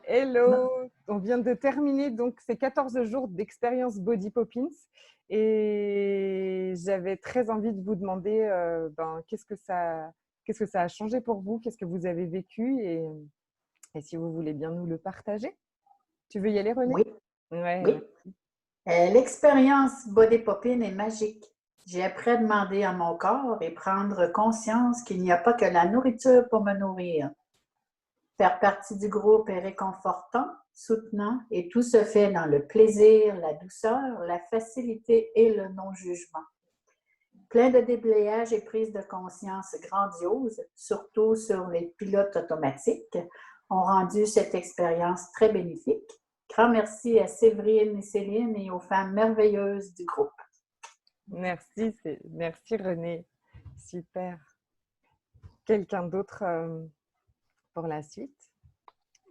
Hello, on vient de terminer donc ces 14 jours d'expérience Body Poppins et j'avais très envie de vous demander qu'est-ce que ça a changé pour vous, qu'est-ce que vous avez vécu et si vous voulez bien nous le partager. Tu veux y aller, René? Oui, Ouais, oui. L'expérience Body Popping est magique. J'ai appris à demander à mon corps et prendre conscience qu'il n'y a pas que la nourriture pour me nourrir. Faire partie du groupe est réconfortant, soutenant et tout se fait dans le plaisir, la douceur, la facilité et le non-jugement. Plein de déblayage et prise de conscience grandiose, surtout sur les pilotes automatiques, ont rendu cette expérience très bénéfique. Grand merci à Séverine et Céline et aux femmes merveilleuses du groupe. merci René, super. Quelqu'un d'autre pour la suite?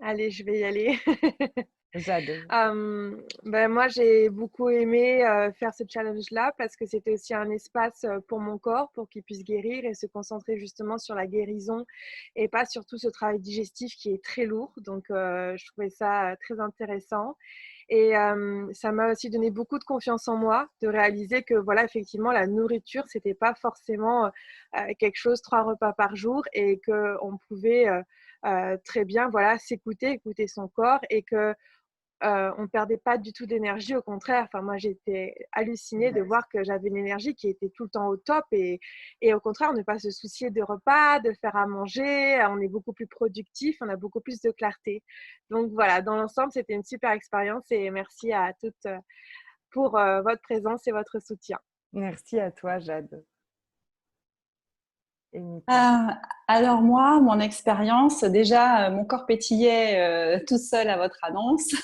Allez, je vais y aller. Jade. Moi, j'ai beaucoup aimé faire ce challenge-là parce que c'était aussi un espace pour mon corps, pour qu'il puisse guérir et se concentrer justement sur la guérison et pas sur tout ce travail digestif qui est très lourd. Donc, je trouvais ça très intéressant. Et ça m'a aussi donné beaucoup de confiance en moi, de réaliser que voilà, effectivement, la nourriture, c'était pas forcément quelque chose 3 repas par jour et qu'on pouvait très bien voilà, s'écouter, écouter son corps et que on perdait pas du tout d'énergie, au contraire. Enfin, moi, j'étais hallucinée de voir que j'avais une énergie qui était tout le temps au top et au contraire, ne pas se soucier de repas, de faire à manger. On est beaucoup plus productif, on a beaucoup plus de clarté. Donc voilà, dans l'ensemble, c'était une super expérience et merci à toutes pour votre présence et votre soutien. Merci à toi, Jade. Alors moi, mon expérience, déjà, mon corps pétillait tout seul à votre annonce.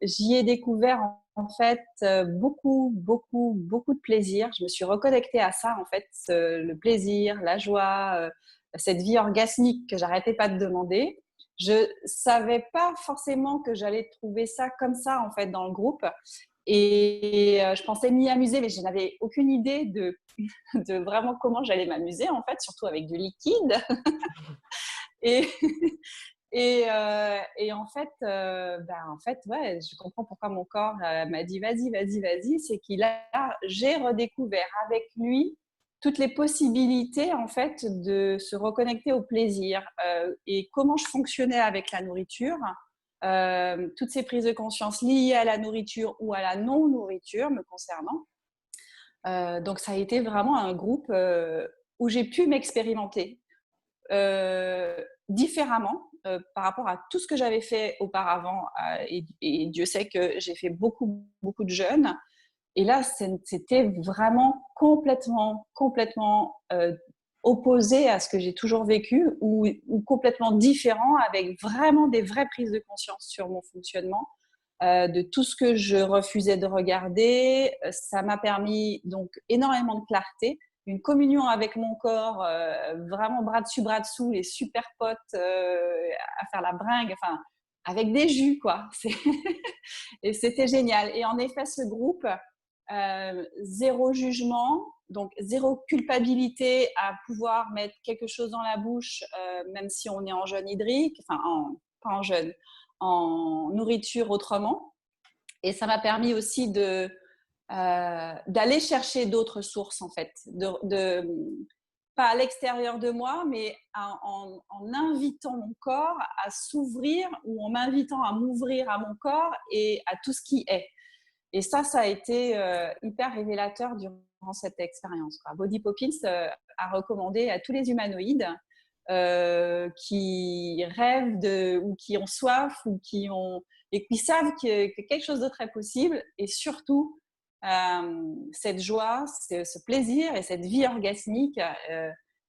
J'y ai découvert en fait beaucoup de plaisir. Je me suis reconnectée à ça en fait, le plaisir, la joie, cette vie orgasmique que j'arrêtais pas de demander. Je savais pas forcément que j'allais trouver ça comme ça en fait dans le groupe. Et je pensais m'y amuser, mais je n'avais aucune idée de vraiment comment j'allais m'amuser, en fait, surtout avec du liquide. et, et en fait, ouais, je comprends pourquoi mon corps m'a dit vas-y. C'est j'ai redécouvert avec lui toutes les possibilités, en fait, de se reconnecter au plaisir et comment je fonctionnais avec la nourriture. Toutes ces prises de conscience liées à la nourriture ou à la non-nourriture me concernant. Donc, ça a été vraiment un groupe où j'ai pu m'expérimenter différemment par rapport à tout ce que j'avais fait auparavant. Et Dieu sait que j'ai fait beaucoup de jeûnes. Et là, c'était vraiment complètement opposé à ce que j'ai toujours vécu ou complètement différent, avec vraiment des vraies prises de conscience sur mon fonctionnement, de tout ce que je refusais de regarder. Ça m'a permis donc énormément de clarté, une communion avec mon corps, vraiment bras dessus, bras dessous, les super potes à faire la bringue, enfin, avec des jus, quoi. Et c'était génial. Et en effet, ce groupe, zéro jugement, donc zéro culpabilité à pouvoir mettre quelque chose dans la bouche, même si on est en jeûne hydrique, enfin, pas en jeûne, en nourriture autrement. Et ça m'a permis aussi d'aller chercher d'autres sources, en fait, pas à l'extérieur de moi, mais en invitant mon corps à s'ouvrir ou en m'invitant à m'ouvrir à mon corps et à tout ce qui est. Et ça a été hyper révélateur durant cette expérience, quoi. Body Poppins a recommandé à tous les humanoïdes qui rêvent ou qui ont soif et qui savent que quelque chose d'autre est possible, et surtout cette joie, ce plaisir et cette vie orgasmique,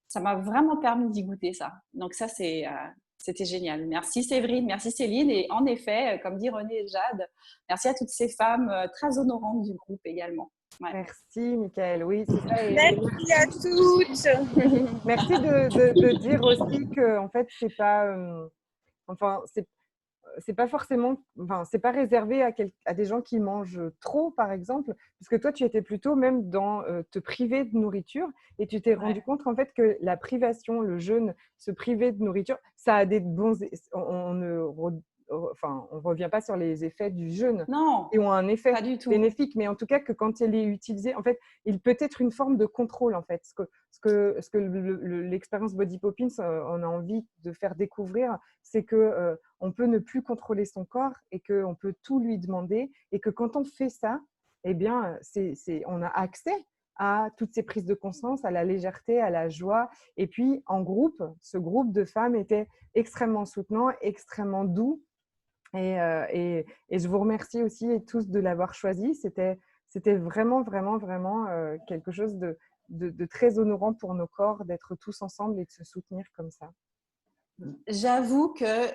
ça m'a vraiment permis d'y goûter ça. Donc ça, c'était génial. Merci Séverine, merci Céline. Et en effet, comme dit René et Jade, merci à toutes ces femmes très honorantes du groupe également. Ouais. Merci Michaël, oui, c'est ça. Merci à toutes. Merci de dire aussi que en fait c'est pas, c'est pas forcément, enfin, c'est pas réservé à des gens qui mangent trop, par exemple, parce que toi, tu étais plutôt même dans te priver de nourriture et tu t'es rendu compte en fait que la privation, le jeûne, se priver de nourriture, ça a des bons, enfin, on revient pas sur les effets du jeûne Non, qui ont un effet pas du tout. bénéfique, mais en tout cas que quand elle est utilisée, en fait, il peut être une forme de contrôle en fait. Ce que l'expérience Body Poppins on a envie de faire découvrir, c'est que on peut ne plus contrôler son corps et qu'on peut tout lui demander et que quand on fait ça, eh bien, on a accès à toutes ces prises de conscience, à la légèreté, à la joie. Et puis, en groupe, ce groupe de femmes était extrêmement soutenant, extrêmement doux. Et je vous remercie aussi tous de l'avoir choisi. C'était vraiment, vraiment, vraiment quelque chose de très honorant pour nos corps d'être tous ensemble et de se soutenir comme ça. J'avoue que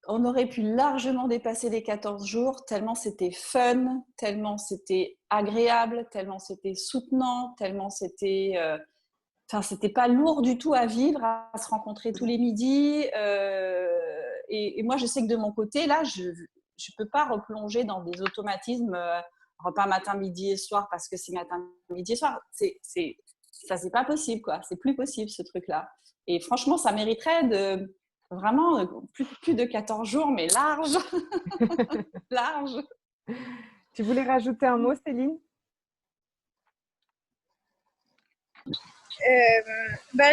on aurait pu largement dépasser les 14 jours, tellement c'était fun, tellement c'était agréable, tellement c'était soutenant, tellement c'était... Enfin, c'était pas lourd du tout à vivre, à se rencontrer tous les midis. Et moi, je sais que de mon côté, là, je peux pas replonger dans des automatismes repas matin, midi et soir parce que c'est matin, midi et soir. Ça, c'est pas possible, quoi. C'est plus possible, ce truc-là. Et franchement, ça mériterait de vraiment plus de 14 jours, mais large. Large. Tu voulais rajouter un mot, Céline?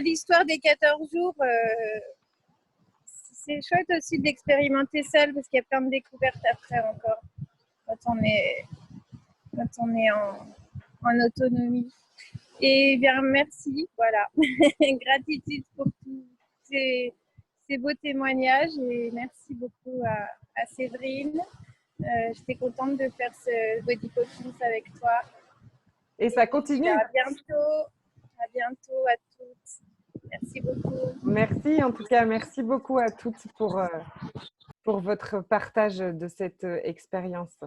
L'histoire des 14 jours, c'est chouette aussi d'expérimenter seul parce qu'il y a plein de découvertes après encore quand on est en autonomie. Et bien merci, voilà. Gratitude pour tous ces beaux témoignages et merci beaucoup à Séverine. J'étais contente de faire ce Body Poppins avec toi. Et ça continue. À bientôt. À bientôt à toutes. Merci beaucoup. Merci, en tout cas, merci beaucoup à toutes pour votre partage de cette expérience.